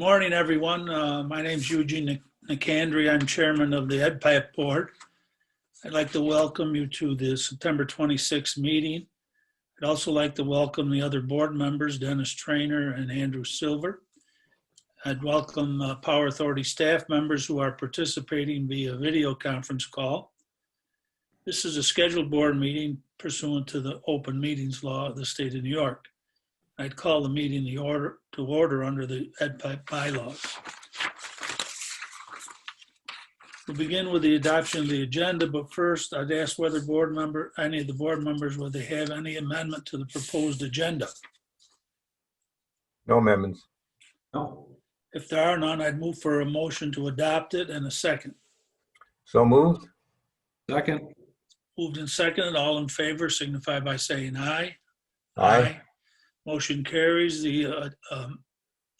morning, everyone. My name is Eugene Nicandri. I'm chairman of the EdPIP board. I'd like to welcome you to the September 26th meeting. I'd also like to welcome the other board members, Dennis Trainer and Andrew Silver. I'd welcome Power Authority staff members who are participating via video conference call. This is a scheduled board meeting pursuant to the open meetings law of the state of New York. I'd call the meeting to order under the EdPIP bylaws. We'll begin with the adoption of the agenda, but first I'd ask whether any of the board members, whether they have any amendment to the proposed agenda. No amendments. No. If there are none, I'd move for a motion to adopt it and a second. So moved. Second. Moved and seconded. All in favor signify by saying aye. Aye. Motion carries. The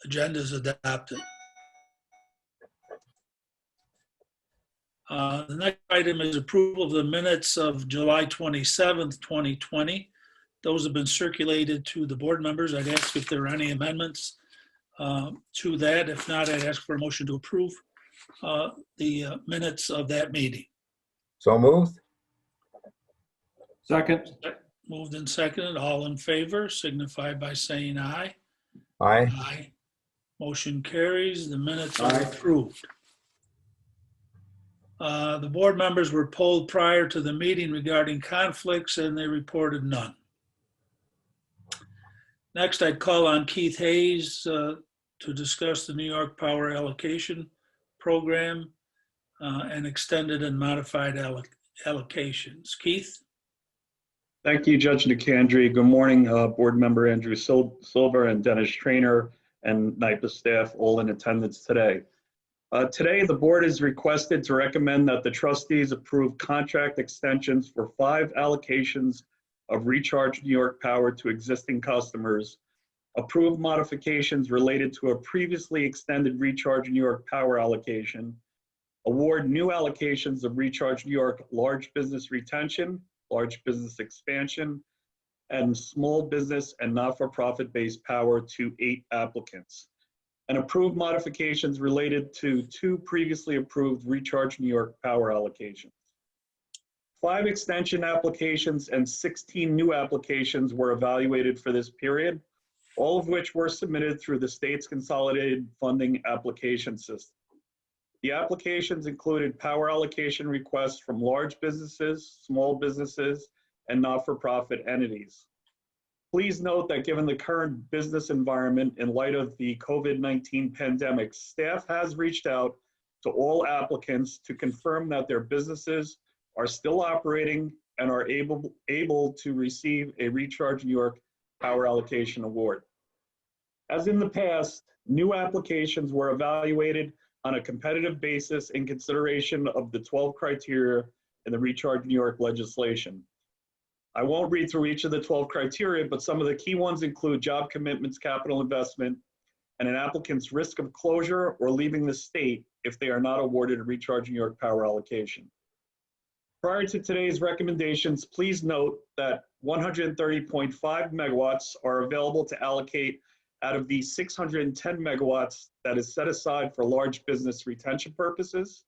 agenda is adopted. The next item is approval of the minutes of July 27th, 2020. Those have been circulated to the board members. I'd ask if there are any amendments to that. If not, I'd ask for a motion to approve the minutes of that meeting. So moved. Second. Moved and seconded. All in favor signify by saying aye. Aye. Aye. Motion carries. The minutes are approved. The board members were polled prior to the meeting regarding conflicts and they reported none. Next, I'd call on Keith Hayes to discuss the New York Power Allocation Program and extended and modified allocations. Keith? Thank you, Judge Nicandri. Good morning, board member Andrew Silver and Dennis Trainer and NYPA staff all in attendance today. Today, the board is requested to recommend that the trustees approve contract extensions for 5 allocations of Recharge New York Power to existing customers, approve modifications related to a previously extended Recharge New York Power allocation, award new allocations of Recharge New York large business retention, large business expansion, and small business and not-for-profit based power to 8 applicants, and approve modifications related to 2 previously approved Recharge New York Power allocations. 5 extension applications and 16 new applications were evaluated for this period, all of which were submitted through the state's consolidated funding application system. The applications included power allocation requests from large businesses, small businesses, and not-for-profit entities. Please note that given the current business environment in light of the COVID-19 pandemic, staff has reached out to all applicants to confirm that their businesses are still operating and are able to receive a Recharge New York Power Allocation Award. As in the past, new applications were evaluated on a competitive basis in consideration of the 12 criteria in the Recharge New York legislation. I won't read through each of the 12 criteria, but some of the key ones include job commitments, capital investment, and an applicant's risk of closure or leaving the state if they are not awarded a Recharge New York Power allocation. Prior to today's recommendations, please note that 130.5 megawatts are available to allocate out of the 610 megawatts that is set aside for large business retention purposes.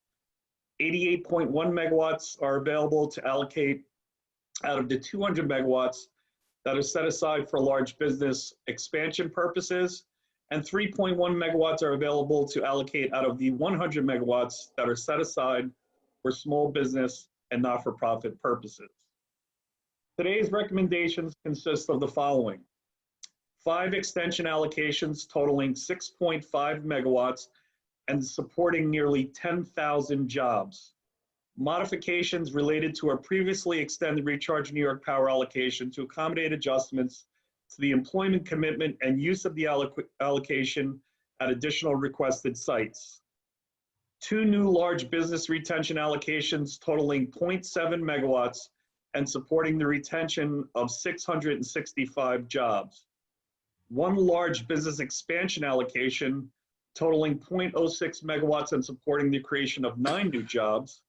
88.1 megawatts are available to allocate out of the 200 megawatts that are set aside for large business expansion purposes, and 3.1 megawatts are available to allocate out of the 100 megawatts that are set aside for small business and not-for-profit purposes. Today's recommendations consist of the following: 5 extension allocations totaling 6.5 megawatts and supporting nearly 10,000 jobs. Modifications related to a previously extended Recharge New York Power allocation to accommodate adjustments to the employment commitment and use of the allocation at additional requested sites. 2 new large business retention allocations totaling 0.7 megawatts and supporting the retention of 665 jobs. 1 large business expansion allocation totaling 0.06 megawatts and supporting the creation of 9 new jobs.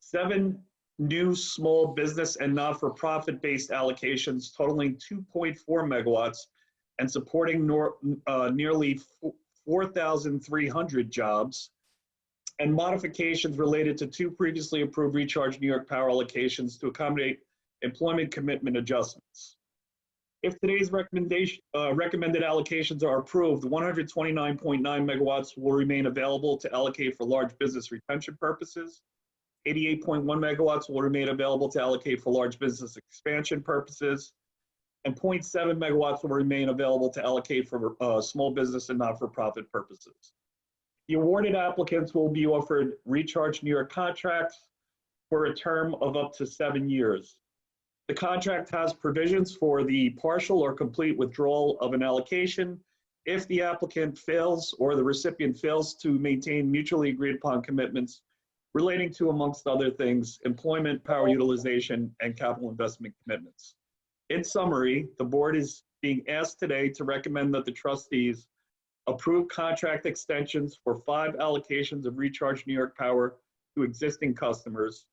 7 new small business and not-for-profit based allocations totaling 2.4 megawatts and supporting nearly 4,300 jobs, and modifications related to 2 previously approved Recharge New York power allocations to accommodate employment commitment adjustments. If today's recommended allocations are approved, 129.9 megawatts will remain available to allocate for large business retention purposes. 88.1 megawatts will remain available to allocate for large business expansion purposes. And 0.7 megawatts will remain available to allocate for small business and not-for-profit purposes. The awarded applicants will be offered Recharge New York contracts for a term of up to 7 years. The contract has provisions for the partial or complete withdrawal of an allocation if the applicant fails or the recipient fails to maintain mutually agreed upon commitments relating to, amongst other things, employment, power utilization, and capital investment commitments. In summary, the board is being asked today to recommend that the trustees approve contract extensions for 5 allocations of Recharge New York power to existing customers,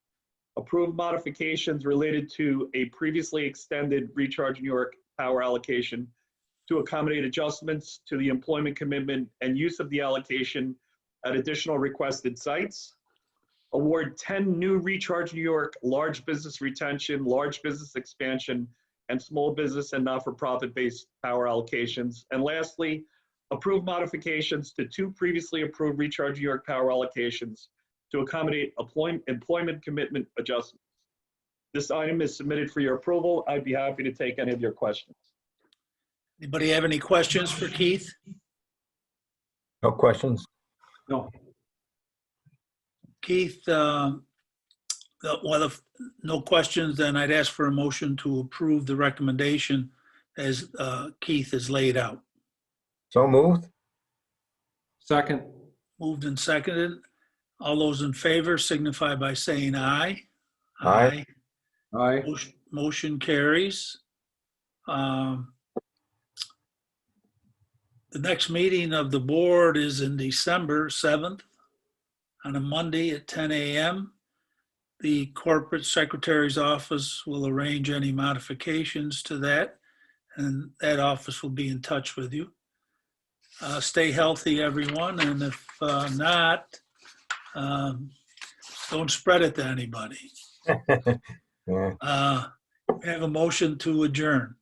approve modifications related to a previously extended Recharge New York power allocation to accommodate adjustments to the employment commitment and use of the allocation at additional requested sites, award 10 new Recharge New York large business retention, large business expansion, and small business and not-for-profit based power allocations, and lastly, approve modifications to 2 previously approved Recharge New York power allocations to accommodate employment commitment adjustments. This item is submitted for your approval. I'd be happy to take any of your questions. Anybody have any questions for Keith? No questions? No. Keith, well, if no questions, then I'd ask for a motion to approve the recommendation as Keith has laid out. So moved? Second. Moved and seconded. All those in favor signify by saying aye. Aye. Aye. Motion carries. The next meeting of the board is in December 7th on a Monday at 10 a.m. The corporate secretary's office will arrange any modifications to that, and that office will be in touch with you. Stay healthy, everyone, and if not, don't spread it to anybody. Yeah. Have a motion to adjourn.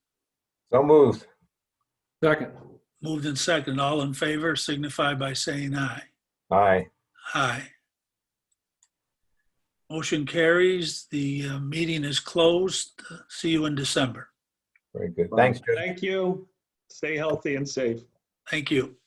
So moved. Second. Moved and second. All in favor signify by saying aye. Aye. Aye. Motion carries. The meeting is closed. See you in December. Very good. Thanks, Judge. Thank you. Stay healthy and safe. Thank you.